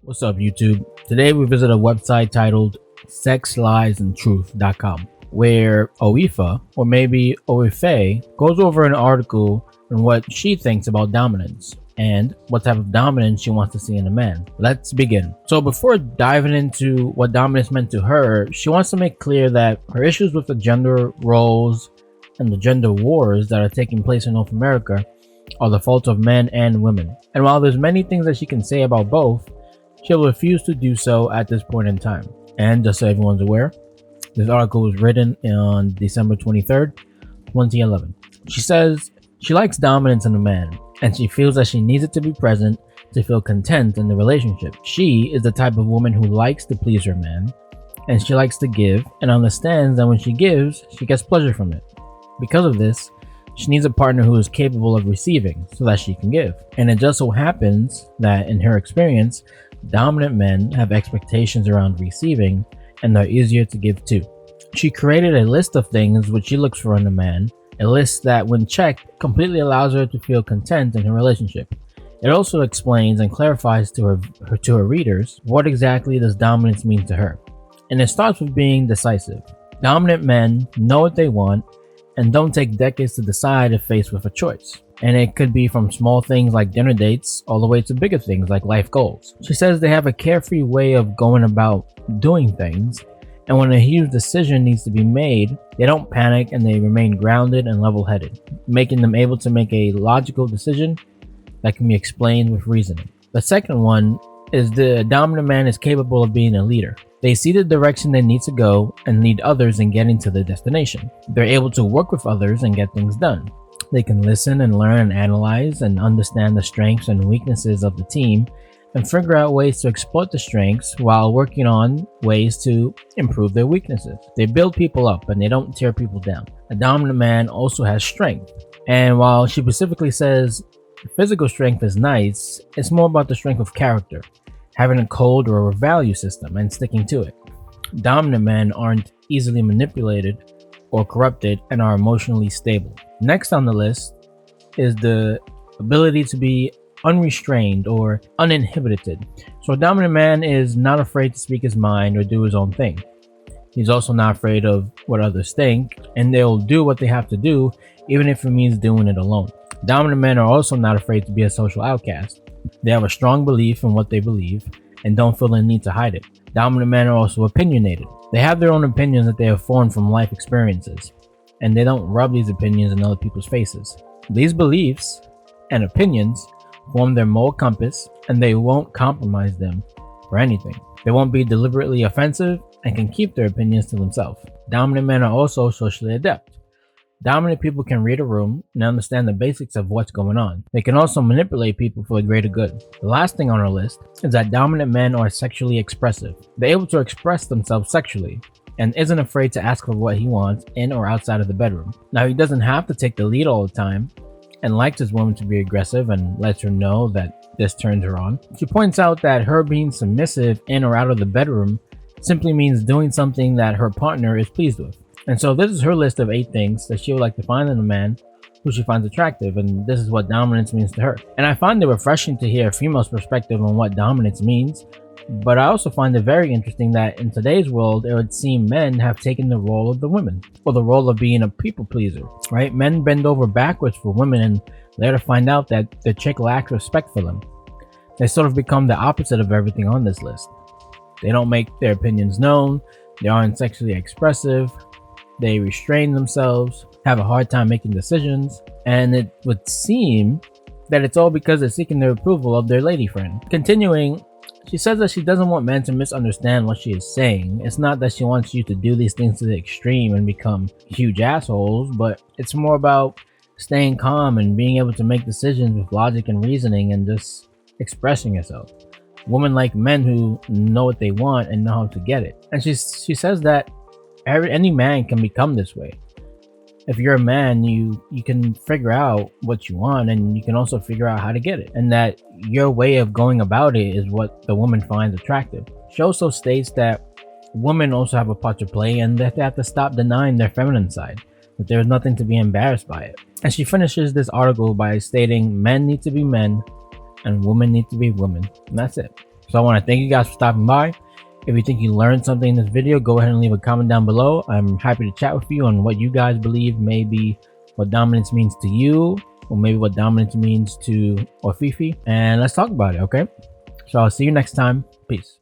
What's up, YouTube? Today we visit a website titled SexLiesTruth.com, where Aoefe, or maybe Aoefe, goes over an article on what she thinks about dominance and what type of dominance she wants to see in a man. Let's begin. So before diving into what dominance meant to her, she wants to make clear that her issues with the gender roles and the gender wars that are taking place in North America are the fault of men and women. And while there's many things that she can say about both, she'll refuse to do so at this point in time. And just so everyone's aware, this article was written on December 23rd, 2011. She says she likes dominance in a man, and she feels that she needs it to be present to feel content in the relationship. She is the type of woman who likes to please her man, and she likes to give and understands that when she gives, she gets pleasure from it. Because of this, she needs a partner who is capable of receiving so that she can give. And it just so happens that in her experience, dominant men have expectations around receiving and are easier to give to. She created a list of things which she looks for in a man, a list that when checked completely allows her to feel content in her relationship. It also explains and clarifies to her readers what exactly does dominance mean to her. And it starts with being decisive. Dominant men know what they want and don't take decades to decide if faced with a choice. And it could be from small things like dinner dates all the way to bigger things like life goals. She says they have a carefree way of going about doing things, and when a huge decision needs to be made, they don't panic and they remain grounded and level-headed, making them able to make a logical decision that can be explained with reasoning. The second one is the dominant man is capable of being a leader. They see the direction they need to go and lead others in getting to the destination. They're able to work with others and get things done. They can listen and learn and analyze and understand the strengths and weaknesses of the team and figure out ways to exploit the strengths while working on ways to improve their weaknesses. They build people up and they don't tear people down. A dominant man also has strength. And while she specifically says physical strength is nice, it's more about the strength of character, having a code or a value system and sticking to it. Dominant men aren't easily manipulated or corrupted and are emotionally stable. Next on the list is the ability to be unrestrained or uninhibited. So a dominant man is not afraid to speak his mind or do his own thing. He's also not afraid of what others think, and they'll do what they have to do even if it means doing it alone. Dominant men are also not afraid to be a social outcast. They have a strong belief in what they believe and don't feel the need to hide it. Dominant men are also opinionated. They have their own opinions that they have formed from life experiences, and they don't rub these opinions in other people's faces. These beliefs and opinions form their moral compass, and they won't compromise them for anything. They won't be deliberately offensive and can keep their opinions to themselves. Dominant men are also socially adept. Dominant people can read a room and understand the basics of what's going on. They can also manipulate people for the greater good. The last thing on our list is that dominant men are sexually expressive. They're able to express themselves sexually and isn't afraid to ask for what he wants in or outside of the bedroom. Now, he doesn't have to take the lead all the time and likes his woman to be aggressive and lets her know that this turns her on. She points out that her being submissive in or out of the bedroom simply means doing something that her partner is pleased with. And so this is her list of 8 things that she would like to find in a man who she finds attractive, and this is what dominance means to her. And I find it refreshing to hear a female's perspective on what dominance means, but I also find it very interesting that in today's world, it would seem men have taken the role of the women, or the role of being a people pleaser, right? Men bend over backwards for women and later find out that the chick lacks respect for them. They sort of become the opposite of everything on this list. They don't make their opinions known, they aren't sexually expressive, they restrain themselves, have a hard time making decisions, and it would seem that it's all because they're seeking the approval of their lady friend. Continuing, she says that she doesn't want men to misunderstand what she is saying. It's not that she wants you to do these things to the extreme and become huge assholes, but it's more about staying calm and being able to make decisions with logic and reasoning and just expressing yourself. Women like men who know what they want and know how to get it. And she says that any man can become this way. If you're a man, you can figure out what you want, and you can also figure out how to get it, and that your way of going about it is what the woman finds attractive. She also states that women also have a part to play and that they have to stop denying their feminine side, that there's nothing to be embarrassed by it. And she finishes this article by stating men need to be men and women need to be women, and that's it. So I want to thank you guys for stopping by. If you think you learned something in this video, go ahead and leave a comment down below. I'm happy to chat with you on what you guys believe, maybe what dominance means to you, or maybe what dominance means to Aoefe, and let's talk about it, okay? So I'll see you next time. Peace.